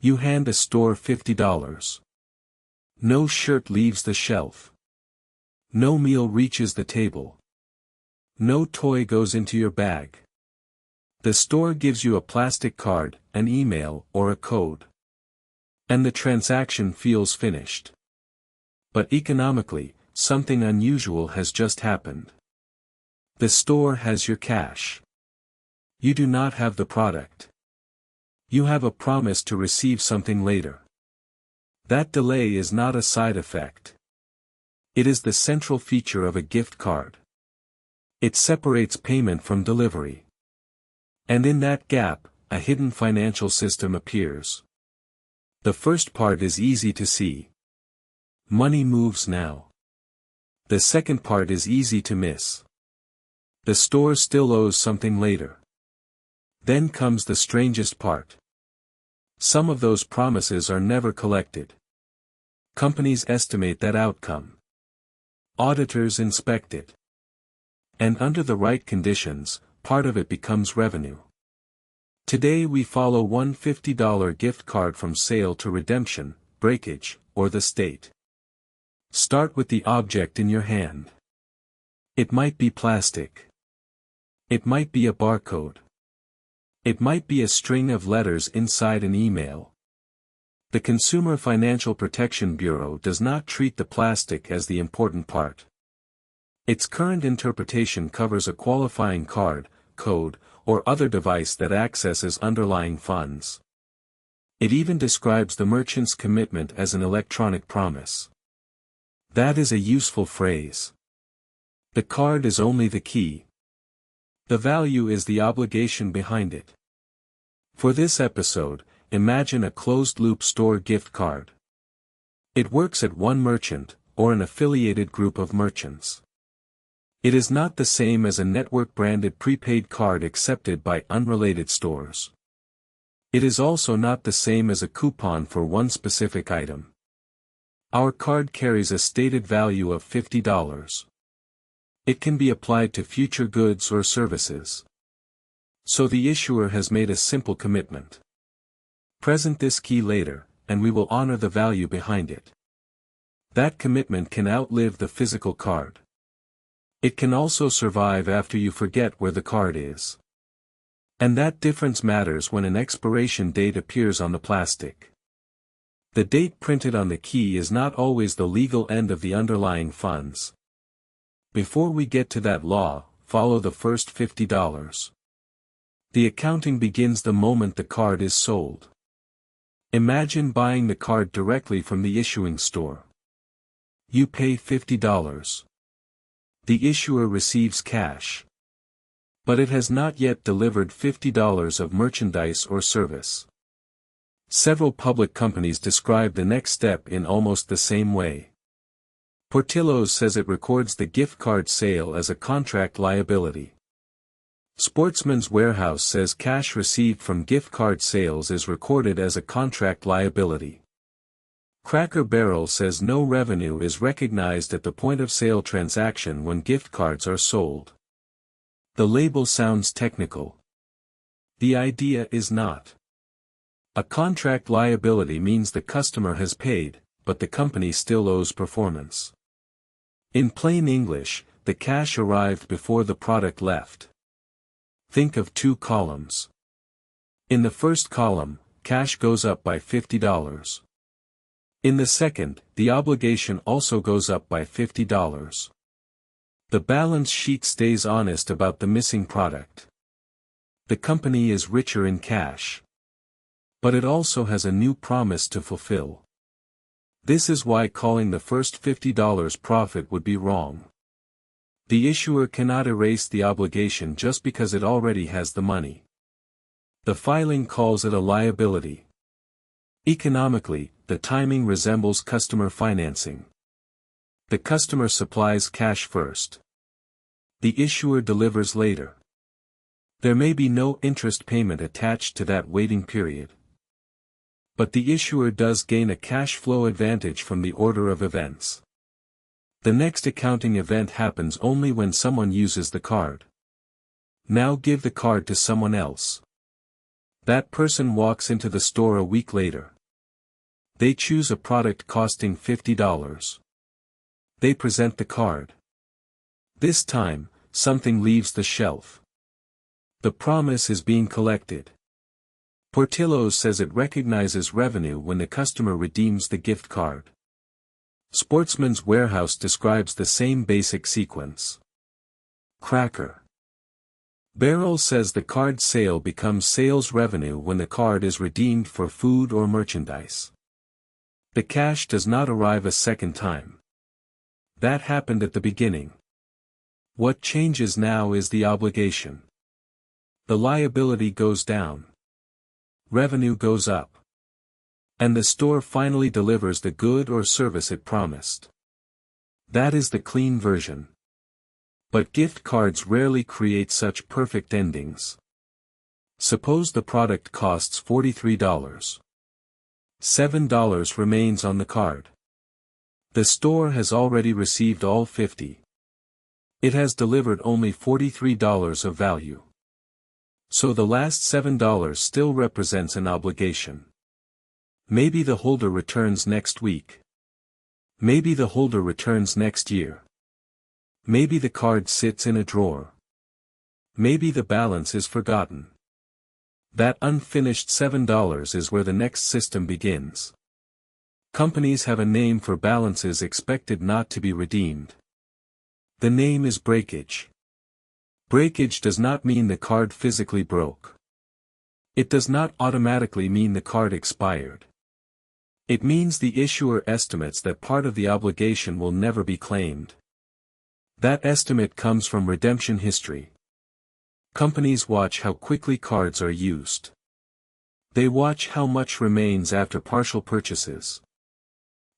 You hand a store $50. No shirt leaves the shelf. No meal reaches the table. No toy goes into your bag. The store gives you a plastic card, an email, or a code. And the transaction feels finished. But economically, something unusual has just happened. The store has your cash. You do not have the product. You have a promise to receive something later. That delay is not a side effect. It is the central feature of a gift card. It separates payment from delivery. And in that gap, a hidden financial system appears. The first part is easy to see. Money moves now. The second part is easy to miss. The store still owes something later. Then comes the strangest part. Some of those promises are never collected. Companies estimate that outcome. Auditors inspect it. And under the right conditions, part of it becomes revenue. Today we follow one $50 gift card from sale to redemption, breakage, or the state. Start with the object in your hand. It might be plastic. It might be a barcode. It might be a string of letters inside an email. The Consumer Financial Protection Bureau does not treat the plastic as the important part. Its current interpretation covers a qualifying card, code, or other device that accesses underlying funds. It even describes the merchant's commitment as an electronic promise. That is a useful phrase. The card is only the key. The value is the obligation behind it. For this episode, imagine a closed-loop store gift card. It works at one merchant, or an affiliated group of merchants. It is not the same as a network-branded prepaid card accepted by unrelated stores. It is also not the same as a coupon for one specific item. Our card carries a stated value of $50. It can be applied to future goods or services. So the issuer has made a simple commitment. Present this key later, and we will honor the value behind it. That commitment can outlive the physical card. It can also survive after you forget where the card is. And that difference matters when an expiration date appears on the plastic. The date printed on the key is not always the legal end of the underlying funds. Before we get to that law, follow the first $50. The accounting begins the moment the card is sold. Imagine buying the card directly from the issuing store. You pay $50. The issuer receives cash. But it has not yet delivered $50 of merchandise or service. Several public companies describe the next step in almost the same way. Portillo's says it records the gift card sale as a contract liability. Sportsman's Warehouse says cash received from gift card sales is recorded as a contract liability. Cracker Barrel says no revenue is recognized at the point-of-sale transaction when gift cards are sold. The label sounds technical. The idea is not. A contract liability means the customer has paid, but the company still owes performance. In plain English, the cash arrived before the product left. Think of two columns. In the first column, cash goes up by $50. In the second, the obligation also goes up by $50. The balance sheet stays honest about the missing product. The company is richer in cash. But it also has a new promise to fulfill. This is why calling the first $50 profit would be wrong. The issuer cannot erase the obligation just because it already has the money. The filing calls it a liability. Economically, the timing resembles customer financing. The customer supplies cash first. The issuer delivers later. There may be no interest payment attached to that waiting period. But the issuer does gain a cash flow advantage from the order of events. The next accounting event happens only when someone uses the card. Now give the card to someone else. That person walks into the store a week later. They choose a product costing $50. They present the card. This time, something leaves the shelf. The promise is being collected. Portillo's says it recognizes revenue when the customer redeems the gift card. Sportsman's Warehouse describes the same basic sequence. Cracker Barrel says the card sale becomes sales revenue when the card is redeemed for food or merchandise. The cash does not arrive a second time. That happened at the beginning. What changes now is the obligation. The liability goes down. Revenue goes up. And the store finally delivers the good or service it promised. That is the clean version. But gift cards rarely create such perfect endings. Suppose the product costs $43. $7 remains on the card. The store has already received all $50. It has delivered only $43 of value. So the last $7 still represents an obligation. Maybe the holder returns next week. Maybe the holder returns next year. Maybe the card sits in a drawer. Maybe the balance is forgotten. That unfinished $7 is where the next system begins. Companies have a name for balances expected not to be redeemed. The name is breakage. Breakage does not mean the card physically broke. It does not automatically mean the card expired. It means the issuer estimates that part of the obligation will never be claimed. That estimate comes from redemption history. Companies watch how quickly cards are used. They watch how much remains after partial purchases.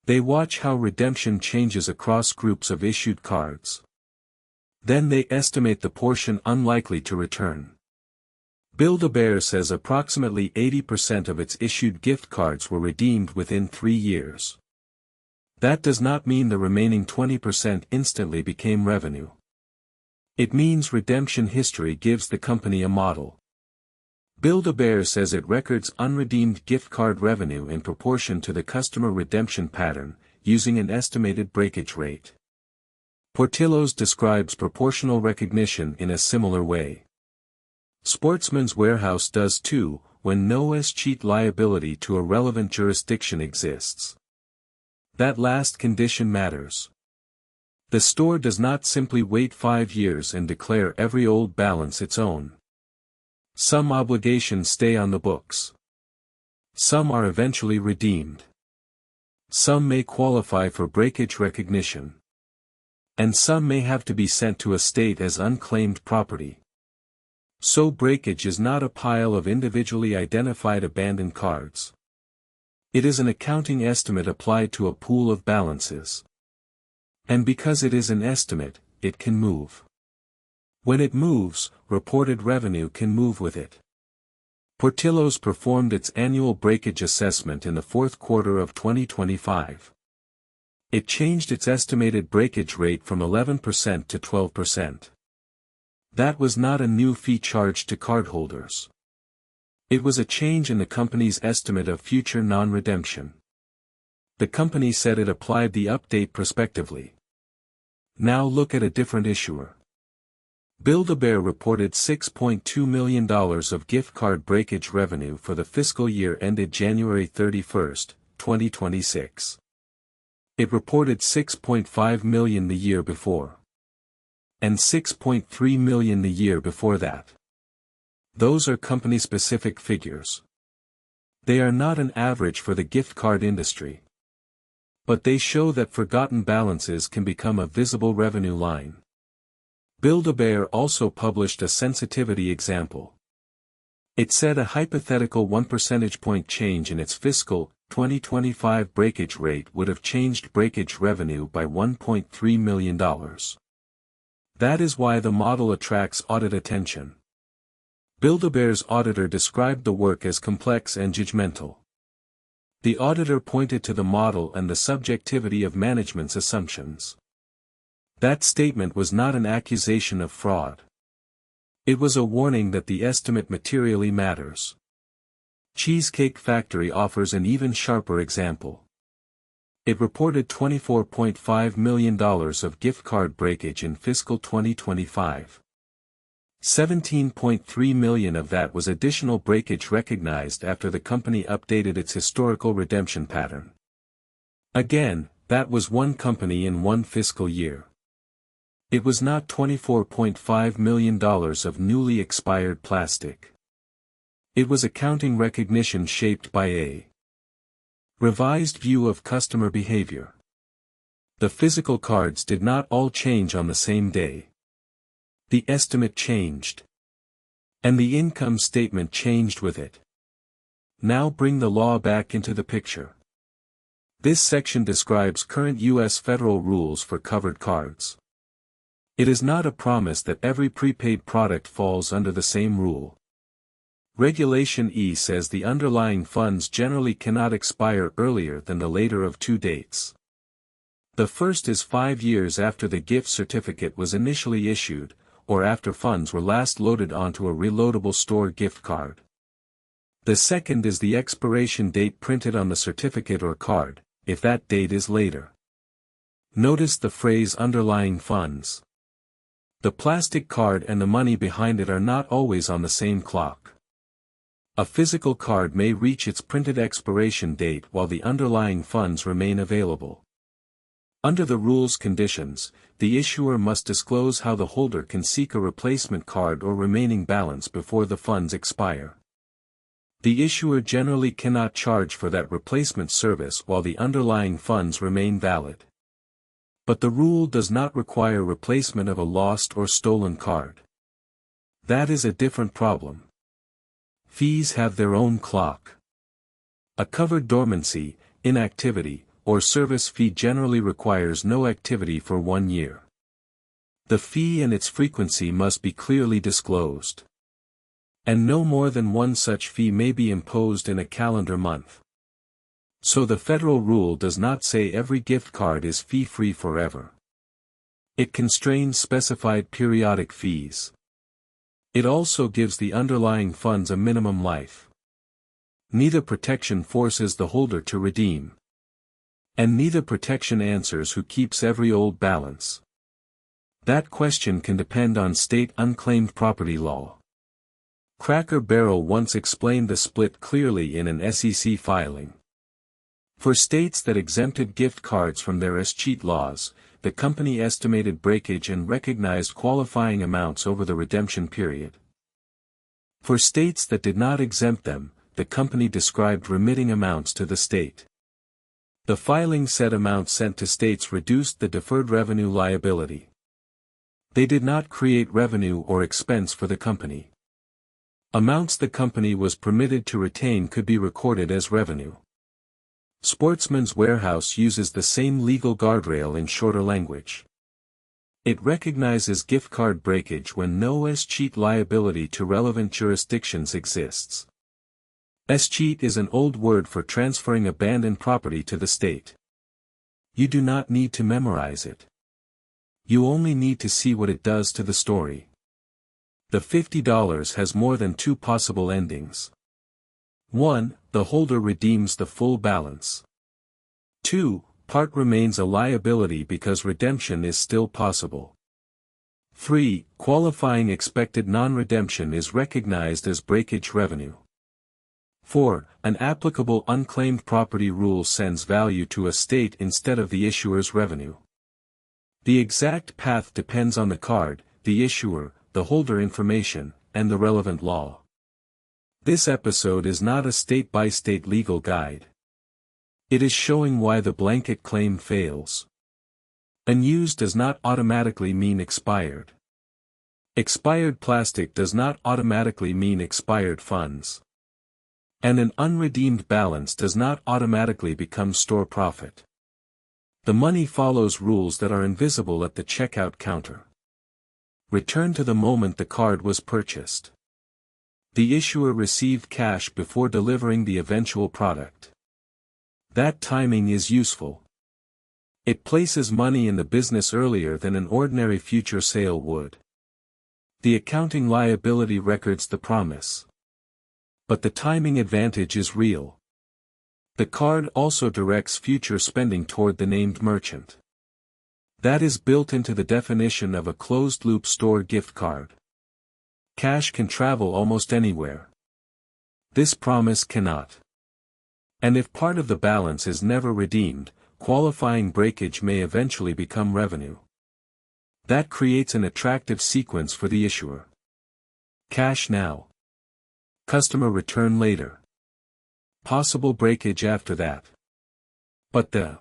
They watch how redemption changes across groups of issued cards. Then they estimate the portion unlikely to return. Build-A-Bear says approximately 80% of its issued gift cards were redeemed within 3 years. That does not mean the remaining 20% instantly became revenue. It means redemption history gives the company a model. Build-A-Bear says it records unredeemed gift card revenue in proportion to the customer redemption pattern, using an estimated breakage rate. Portillo's describes proportional recognition in a similar way. Sportsman's Warehouse does too, when no cheat liability to a relevant jurisdiction exists. That last condition matters. The store does not simply wait 5 years and declare every old balance its own. Some obligations stay on the books. Some are eventually redeemed. Some may qualify for breakage recognition. And some may have to be sent to a state as unclaimed property. So breakage is not a pile of individually identified abandoned cards. It is an accounting estimate applied to a pool of balances. And because it is an estimate, it can move. When it moves, reported revenue can move with it. Portillo's performed its annual breakage assessment in the fourth quarter of 2025. It changed its estimated breakage rate from 11% to 12%. That was not a new fee charged to cardholders. It was a change in the company's estimate of future non-redemption. The company said it applied the update prospectively. Now look at a different issuer. Build-A-Bear reported $6.2 million of gift card breakage revenue for the fiscal year ended January 31, 2026. It reported $6.5 million the year before. And $6.3 million the year before that. Those are company-specific figures. They are not an average for the gift card industry. But they show that forgotten balances can become a visible revenue line. Build-A-Bear also published a sensitivity example. It said a hypothetical 1 percentage point change in its fiscal 2025 breakage rate would have changed breakage revenue by $1.3 million. That is why the model attracts audit attention. Build-A-Bear's auditor described the work as complex and judgmental. The auditor pointed to the model and the subjectivity of management's assumptions. That statement was not an accusation of fraud. It was a warning that the estimate materially matters. Cheesecake Factory offers an even sharper example. It reported $24.5 million of gift card breakage in fiscal 2025. $17.3 million of that was additional breakage recognized after the company updated its historical redemption pattern. Again, that was one company in one fiscal year. It was not $24.5 million of newly expired plastic. It was accounting recognition shaped by a revised view of customer behavior. The physical cards did not all change on the same day. The estimate changed. And the income statement changed with it. Now bring the law back into the picture. This section describes current U.S. federal rules for covered cards. It is not a promise that every prepaid product falls under the same rule. Regulation E says the underlying funds generally cannot expire earlier than the later of two dates. The first is 5 years after the gift certificate was initially issued, or after funds were last loaded onto a reloadable store gift card. The second is the expiration date printed on the certificate or card, if that date is later. Notice the phrase underlying funds. The plastic card and the money behind it are not always on the same clock. A physical card may reach its printed expiration date while the underlying funds remain available. Under the rule's conditions, the issuer must disclose how the holder can seek a replacement card or remaining balance before the funds expire. The issuer generally cannot charge for that replacement service while the underlying funds remain valid. But the rule does not require replacement of a lost or stolen card. That is a different problem. Fees have their own clock. A covered dormancy, inactivity, or service fee generally requires no activity for 1 year. The fee and its frequency must be clearly disclosed. And no more than one such fee may be imposed in a calendar month. So the federal rule does not say every gift card is fee-free forever. It constrains specified periodic fees. It also gives the underlying funds a minimum life. Neither protection forces the holder to redeem. And neither protection answers who keeps every old balance. That question can depend on state unclaimed property law. Cracker Barrel once explained the split clearly in an SEC filing. For states that exempted gift cards from their escheat laws, the company estimated breakage and recognized qualifying amounts over the redemption period. For states that did not exempt them, the company described remitting amounts to the state. The filing said amounts sent to states reduced the deferred revenue liability. They did not create revenue or expense for the company. Amounts the company was permitted to retain could be recorded as revenue. Sportsman's Warehouse uses the same legal guardrail in shorter language. It recognizes gift card breakage when no escheat liability to relevant jurisdictions exists. Escheat is an old word for transferring abandoned property to the state. You do not need to memorize it. You only need to see what it does to the story. The $50 has more than two possible endings. 1. The holder redeems the full balance. 2. Part remains a liability because redemption is still possible. 3. Qualifying expected non-redemption is recognized as breakage revenue. 4. An applicable unclaimed property rule sends value to a state instead of the issuer's revenue. The exact path depends on the card, the issuer, the holder information, and the relevant law. This episode is not a state-by-state legal guide. It is showing why the blanket claim fails. Unused does not automatically mean expired. Expired plastic does not automatically mean expired funds. And an unredeemed balance does not automatically become store profit. The money follows rules that are invisible at the checkout counter. Return to the moment the card was purchased. The issuer received cash before delivering the eventual product. That timing is useful. It places money in the business earlier than an ordinary future sale would. The accounting liability records the promise. But the timing advantage is real. The card also directs future spending toward the named merchant. That is built into the definition of a closed-loop store gift card. Cash can travel almost anywhere. This promise cannot. And if part of the balance is never redeemed, qualifying breakage may eventually become revenue. That creates an attractive sequence for the issuer. Cash now. Customer return later. Possible breakage after that. But the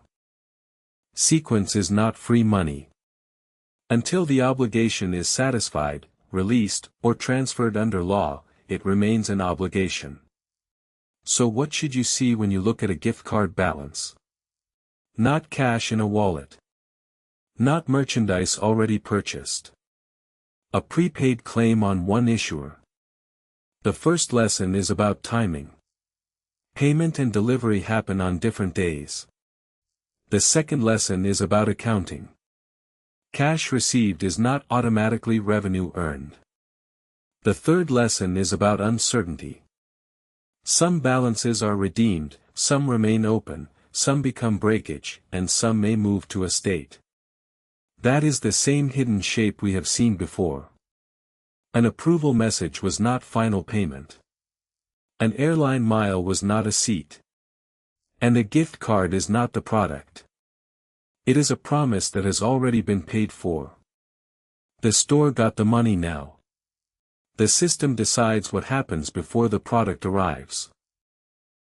sequence is not free money. Until the obligation is satisfied, released, or transferred under law, it remains an obligation. So what should you see when you look at a gift card balance? Not cash in a wallet. Not merchandise already purchased. A prepaid claim on one issuer. The first lesson is about timing. Payment and delivery happen on different days. The second lesson is about accounting. Cash received is not automatically revenue earned. The third lesson is about uncertainty. Some balances are redeemed, some remain open, some become breakage, and some may move to estate. That is the same hidden shape we have seen before. An approval message was not final payment. An airline mile was not a seat. And a gift card is not the product. It is a promise that has already been paid for. The store got the money now. The system decides what happens before the product arrives.